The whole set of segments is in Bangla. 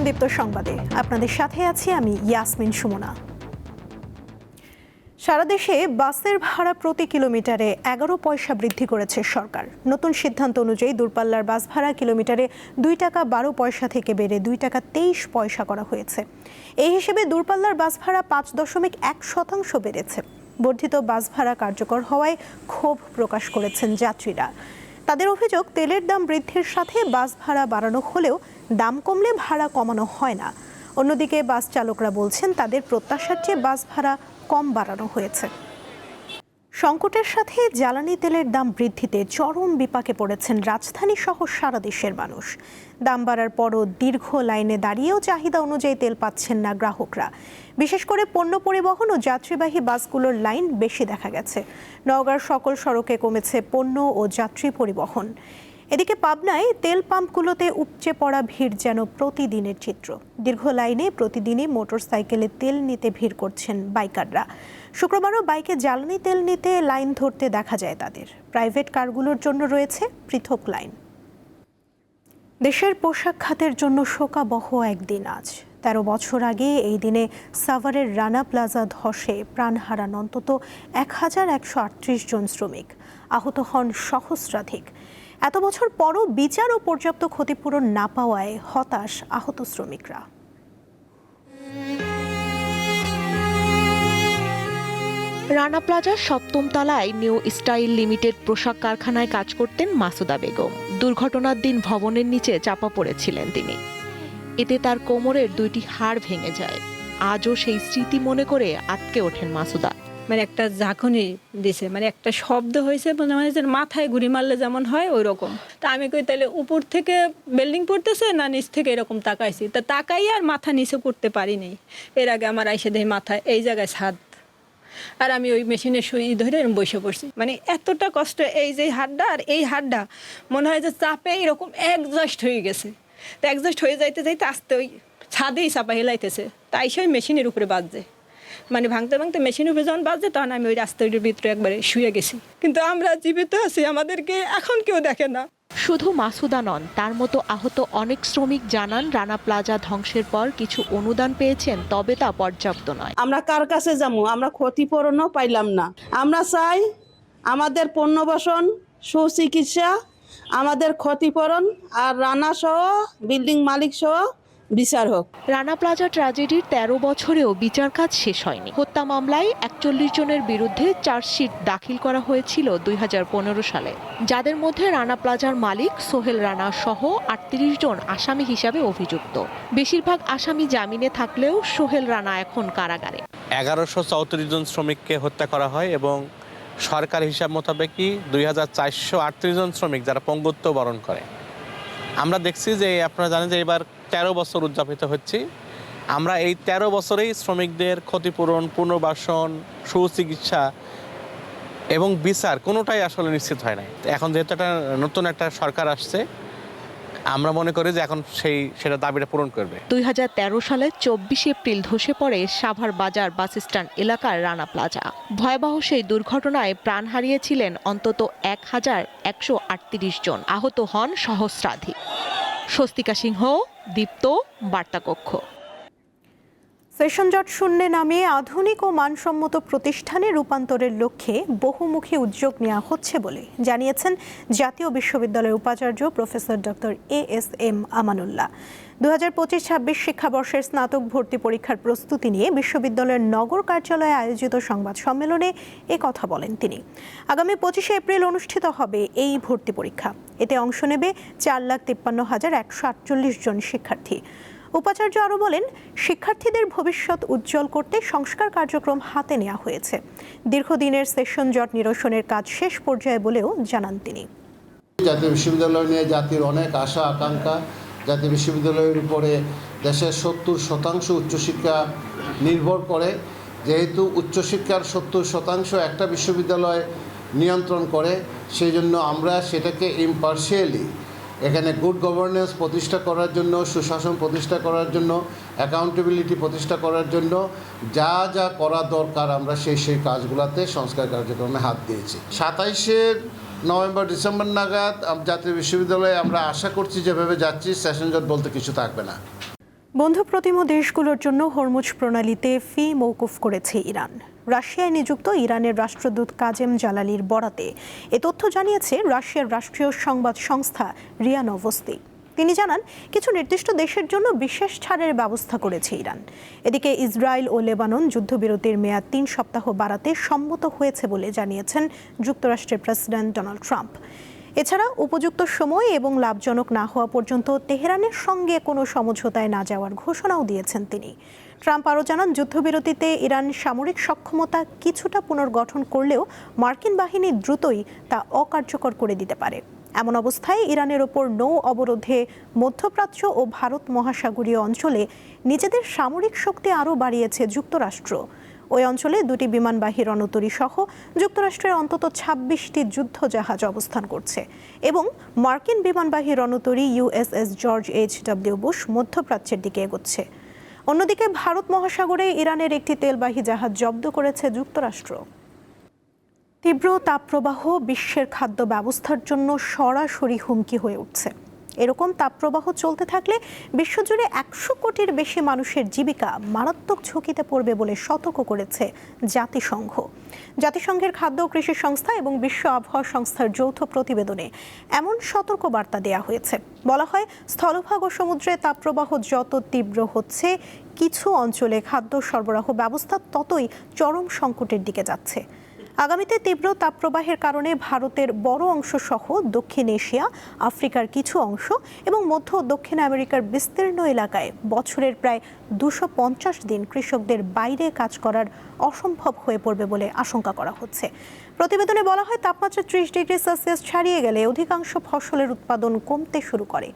দীপ্ত সংবাদে আপনাদের সাথে আছি আমি ইয়াসমিন সুমনা। সারা দেশে বাসের ভাড়া প্রতি কিলোমিটারে 11 পয়সা বৃদ্ধি করেছে সরকার। নতুন সিদ্ধান্ত অনুযায়ী দূরপাল্লার বাস ভাড়া কিলোমিটারে 2 টাকা 12 পয়সা থেকে বেড়ে 2 টাকা 23 পয়সা করা হয়েছে। এই হিসেবে দূরপাল্লার বাস ভাড়া 5.1% বেড়েছে। বর্ধিত বাস ভাড়া কার্যকর হওয়ায় ক্ষোভ প্রকাশ করেছেন যাত্রীরা। তাদের অভিযোগ, তেলের দাম বৃদ্ধির সাথে বাস ভাড়া বাড়ানো হলেও দাম কমলে ভাড়া কমানো হয় না। অন্যদিকে বাস চালকরা বলছেন তাদের প্রত্যাশার চেয়ে বাস ভাড়া কম বাড়ানো হয়েছে। সংকটের সাথে জ্বালানি তেলের দাম বৃদ্ধিতে চরম বিপাকে পড়েছেন রাজধানী সহ সারা দেশের মানুষ। দাম বাড়ার পরও দীর্ঘ লাইনে দাঁড়িয়েও চাহিদা অনুযায়ী তেল পাচ্ছেন না গ্রাহকরা। বিশেষ করে পণ্য পরিবহন ও যাত্রীবাহী বাসগুলোর লাইন বেশি দেখা গেছে। নওগাঁর সকল সড়কে কমেছে পণ্য ও যাত্রী পরিবহন। এদিকে পাবনায় তেল পাম্পগুলোতে উপচে পড়া ভিড় যেন প্রতিদিনের চিত্র। দীর্ঘ লাইনে প্রতিদিনই মোটরসাইকেলে তেল নিতে ভিড় করছেন বাইকাররা। শুক্রবারও বাইকে জ্বালানি তেল নিতে লাইন ধরতে দেখা যায় তাদের। প্রাইভেট কারগুলোর জন্য রয়েছে পৃথক লাইন। দেশের পোশাক খাতের জন্য শোকাবহ একদিন আজ। 13 বছর আগে এই দিনে সাভারের রানা প্লাজা ধসে প্রাণ হারান অন্তত 1138 জন শ্রমিক। আহত হন সহস্রাধিক। এত বছর পরও বিচার ও পর্যাপ্ত ক্ষতিপূরণ না পাওয়ায় হতাশ আহত শ্রমিকরা। রানা প্লাজার 7ম তলায় নিউ স্টাইল লিমিটেড পোশাক কারখানায় কাজ করতেন মাসুদা বেগম। দুর্ঘটনার দিন ভবনের নিচে চাপা পড়েছিলেন তিনি। এতে তার কোমরের 2টি হাড় ভেঙে যায়। আজও সেই স্মৃতি মনে করে আটকে ওঠেন মাসুদা। মানে একটা ঝাঁকুনি দিছে, মানে একটা শব্দ হয়েছে, মাথায় গুড়ি মারলে যেমন হয় ওই রকম। তা আমি কই তাহলে উপর থেকে বিল্ডিং পড়তেছে না নিচ থেকে এরকম তাকাইছি। তা তাকাই আর মাথা নিচে করতে পারিনি। এর আগে আমার আইসে দেখি মাথায় এই জায়গায় ছাদ, আর আমি ওই মেশিনের সুই ধরে বসে পড়ছি। মানে এতটা কষ্ট, এই যে হাড়টা আর এই হাড়টা মনে হয় যে চাপে এরকম অ্যাডজাস্ট হয়ে গেছে। তো অ্যাডজাস্ট হয়ে যাইতে যাইতে আস্তে ওই ছাদেই চাপা হেলাইতেছে, তাই সে ওই মেশিনের উপরে বাজছে। মানে ভাঙতে ভাঙতে মেশিনের উপরে যখন বাজছে তখন আমি ওই রাস্তার ভিতরে একবারে শুয়ে গেছি। কিন্তু আমরা জীবিত আছি, আমাদেরকে এখন কেউ দেখে না। শুধু মাসুদা নন, তার মতো আহত অনেক শ্রমিক জানান রানা প্লাজা ধ্বংসের পর কিছু অনুদান পেয়েছেন, তবে তা পর্যাপ্ত নয়। আমরা কার কাছে যাবো? আমরা ক্ষতিপূরণও পাইলাম না। আমরা চাই আমাদের পুনর্বাসন, সুচিকিৎসা, আমাদের ক্ষতিপূরণ আর রানা সহ বিল্ডিং মালিক সহ বিচার হোক। রানা প্লাজা ট্র্যাজেডির 13 বছরেও বিচার কাজ শেষ হয়নি। হত্যা মামলায় 41 জনের বিরুদ্ধে চার্জশিট দাখিল করা হয়েছিল 2015 সালে, যাদের মধ্যে রানা প্লাজার মালিক সোহেল রানা সহ 38 জন আসামি হিসাবে অভিযুক্ত। বেশিরভাগ আসামি জামিনে থাকলেও সোহেল রানা এখন কারাগারে। 1134 জন শ্রমিককে হত্যা করা হয় এবং সরকার হিসাব মোতাবেকই 2438 জন শ্রমিক যারা পঙ্গুত্ব বরণ করে। আমরা দেখছি যে আপনারা জানেন যে এবার 13 বছর উদযাপিত হচ্ছে। আমরা এই 13 বছরেই শ্রমিকদের ক্ষতিপূরণ, পুনর্বাসন, সুচিকিৎসা এবং বিচার কোনোটাই আসলে নিশ্চিত হয় নাই। এখন যেহেতু নতুন একটা সরকার আসছে, আমরা মনে করি যে এখন সেটা দাবিটা পূরণ করবে। 2013 সালে 24 এপ্রিল ধসে পড়ে সাভার বাজার বাস স্ট্যান্ড এলাকার রানা প্লাজা। ভয়াবহ সেই দুর্ঘটনায় প্রাণ হারিয়েছিলেন অন্তত 1138 জন, আহত হন সহস্রাধিক। স্বস্তিকা সিংহ, দীপ্ত, বার্তাকক্ষ। সেশন জট শূন্যে নামে আধুনিক ও মানসম্মত প্রতিষ্ঠানে রূপান্তরের লক্ষ্যে বহুমুখী উদ্যোগ নেওয়া হচ্ছে বলে জানিয়েছেন জাতীয় বিশ্ববিদ্যালয়ের উপাচার্য প্রফেসর ডক্টর ASM আমানুল্লাহ। 2025-26 শিক্ষাবর্ষের স্নাতক ভর্তি পরীক্ষার প্রস্তুতি নিয়ে বিশ্ববিদ্যালয়ের নগর কার্যালয়ে আয়োজিত সংবাদ সম্মেলনে কথা বলেন তিনি। আগামী 25 এপ্রিল অনুষ্ঠিত হবে এই ভর্তি পরীক্ষা। এতে অংশ নেবে 4,53,148 জন শিক্ষার্থী। উপাচার্য আরও বলেন, শিক্ষার্থীদের ভবিষ্যৎ উজ্জ্বল করতে সংস্কার কার্যক্রম হাতে নেওয়া হয়েছে। দীর্ঘদিনের সেশন জট নিরসনের কাজ শেষ পর্যায়ে বলেও জানান তিনি। জাতীয় বিশ্ববিদ্যালয় নিয়ে জাতির অনেক আশা আকাঙ্ক্ষা। জাতীয় বিশ্ববিদ্যালয়ের উপরে দেশের 70% উচ্চশিক্ষা নির্ভর করে। যেহেতু উচ্চশিক্ষার 70% একটা বিশ্ববিদ্যালয় নিয়ন্ত্রণ করে, সেই জন্য আমরা সেটাকে ইম্পার্শিয়ালি এখানে গুড গভর্নেন্স প্রতিষ্ঠা করার জন্য, সুশাসন প্রতিষ্ঠা করার জন্য, অ্যাকাউন্টেবিলিটি প্রতিষ্ঠা করার জন্য যা যা করা দরকার আমরা সেই কাজগুলোতে সংস্কার কার্যক্রমে হাত দিয়েছি। 27 নভেম্বর ডিসেম্বর নাগাদ জাতীয় বিশ্ববিদ্যালয়ে আমরা আশা করছি যেভাবে যাচ্ছি সেশন জট বলতে কিছু থাকবে না। বন্ধু প্রতিম দেশগুলোর জন্য হরমুজ প্রণালীতে ফি মওকুফ করেছে ইরান। রাশিয়ায় নিযুক্ত ইরানের রাষ্ট্রদূত কাজেম জালালির বরাতে এ তথ্য জানিয়েছে রাশিয়ার রাষ্ট্রীয় সংবাদ সংস্থা রিয়া নভোস্তি। তিনি জানান, কিছু নির্দিষ্ট দেশের জন্য বিশেষ ছাড়ের ব্যবস্থা করেছে ইরান। এদিকে ইসরায়েল ও লেবানন যুদ্ধবিরতির মেয়াদ 3 সপ্তাহ বাড়াতে সম্মত হয়েছে বলে জানিয়েছেন যুক্তরাষ্ট্রের প্রেসিডেন্ট ডোনাল্ড ট্রাম্প। এছাড়া উপযুক্ত সময় এবং লাভজনক না হওয়া পর্যন্ত তেহরানের সঙ্গে কোনো সমঝোতায় না যাওয়ার ঘোষণাও দিয়েছেন তিনি। ট্রাম্প আরও জানান, যুদ্ধবিরতিতে ইরান সামরিক সক্ষমতা কিছুটা পুনর্গঠন করলেও মার্কিন বাহিনী দ্রুতই তা অকার্যকর করে দিতে পারে। এমন অবস্থায় ইরানের ওপর নৌ অবরোধে মধ্যপ্রাচ্য ও ভারত মহাসাগরীয় অঞ্চলে নিজেদের সামরিক শক্তি আরও বাড়িয়েছে যুক্তরাষ্ট্র। ওই অঞ্চলে 2টি বিমানবাহী রণতরী সহ যুক্তরাষ্ট্রের অন্তত 26টি যুদ্ধজাহাজ অবস্থান করছে এবং মার্কিন বিমানবাহী রণতরী USS জর্জ H.W. বুশ মধ্যপ্রাচ্যের দিকে এগোচ্ছে। অন্যদিকে ভারত মহাসাগরে ইরানের একটি তেলবাহী জাহাজ জব্দ করেছে যুক্তরাষ্ট্র। তীব্র তাপপ্রবাহ বিশ্বের খাদ্য ব্যবস্থার জন্য সরাসরি হুমকি হয়ে উঠছে। এরকম তাপপ্রবাহ চলতে থাকলে বিশ্বজুড়ে 100 কোটির বেশি মানুষের জীবিকা মারাত্মক ঝুঁকিতে পড়বে বলে সতর্ক করেছে জাতিসংঘ। জাতিসংঘের খাদ্য ও কৃষি সংস্থা এবং বিশ্ব আবহাওয়া সংস্থার যৌথ প্রতিবেদনে এমন সতর্ক বার্তা দেওয়া হয়েছে। বলা হয়, স্থলভাগ ও সমুদ্রে তাপপ্রবাহ যত তীব্র হচ্ছে, কিছু অঞ্চলে খাদ্য সরবরাহ ব্যবস্থা ততই চরম সংকটের দিকে যাচ্ছে। আগামীতে তীব্র তাপপ্রবাহের কারণে ভারতের বড় অংশ সহ দক্ষিণ এশিয়া, আফ্রিকার কিছু অংশ এবং মধ্য ও দক্ষিণ আমেরিকার বিস্তীর্ণ এলাকায় বছরের প্রায় 250 দিন কৃষকদের বাইরে কাজ করার অসম্ভব হয়ে পড়বে বলে আশঙ্কা করা হচ্ছে। প্রতিবেদনে বলা হয়, তাপমাত্রা 30 ডিগ্রি সেলসিয়াস ছাড়িয়ে গেলে অধিকাংশ ফসলের উৎপাদন কমতে শুরু করে।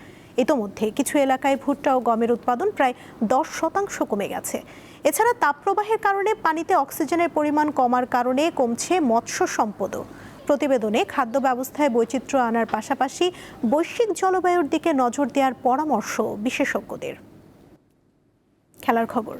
ইতোমধ্যে কিছু এলাকায় ভুট্টা ও গমের উৎপাদন প্রায় 10% কমে গেছে। এছাড়া তাপপ্রবাহের কারণে পানিতে অক্সিজেনের পরিমাণ কমার কারণে কমছে মৎস্য সম্পদও। প্রতিবেদনে খাদ্য ব্যবস্থায় বৈচিত্র্য আনার পাশাপাশি বৈশ্বিক জলবায়ুর দিকে নজর দেওয়ার পরামর্শ বিশেষজ্ঞদের। খেলার খবর।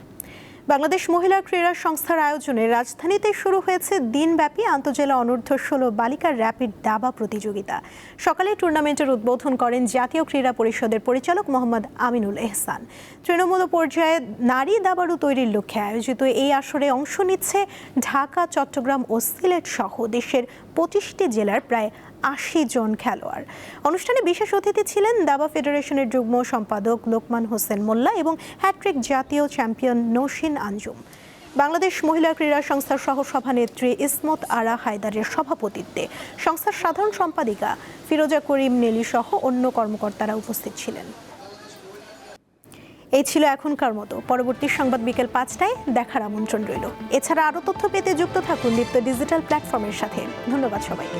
বাংলাদেশ মহিলা ক্রীড়া সংস্থার আয়োজনে রাজধানীতে শুরু হয়েছে দিনব্যাপী আন্তঃজেলা অনূর্ধ্ব-16 বালিকা র্যাপিড দাবা প্রতিযোগিতা। সকালে টুর্নামেন্টের উদ্বোধন করেন জাতীয় ক্রীড়া পরিষদের পরিচালক মোহাম্মদ আমিনুল এহসান। তৃণমূল পর্যায়ে নারী দাবাড়ু তৈরির লক্ষ্যে আয়োজিত এই আসরে অংশ নিচ্ছে ঢাকা, চট্টগ্রাম ও সিলেট সহ দেশের 25টি জেলার প্রায় 80 জন খেলোয়াড়। অনুষ্ঠানে বিশেষ অতিথি ছিলেন দাবা ফেডারেশনের যুগ্ম সম্পাদক লোকমান হোসেন মোল্লা এবং হ্যাট্রিক জাতীয় চ্যাম্পিয়ন নৌশিন আঞ্জুম। বাংলাদেশ মহিলা ক্রীড়া সংস্থার সহ সভানেত্রী ইসমত আরা হায়দারের সভাপতিত্বে সংস্থার সাধারণ সম্পাদিকা ফিরোজা করিম নেলি সহ অন্য কর্মকর্তারা উপস্থিত ছিলেন। এই ছিল এখনকার মতো। পরবর্তী সংবাদ বিকেল 5টায় দেখার আমন্ত্রণ রইল। এছাড়া আরও তথ্য পেতে যুক্ত থাকুন দীপ্ত ডিজিটাল প্ল্যাটফর্মের সাথে। ধন্যবাদ সবাইকে।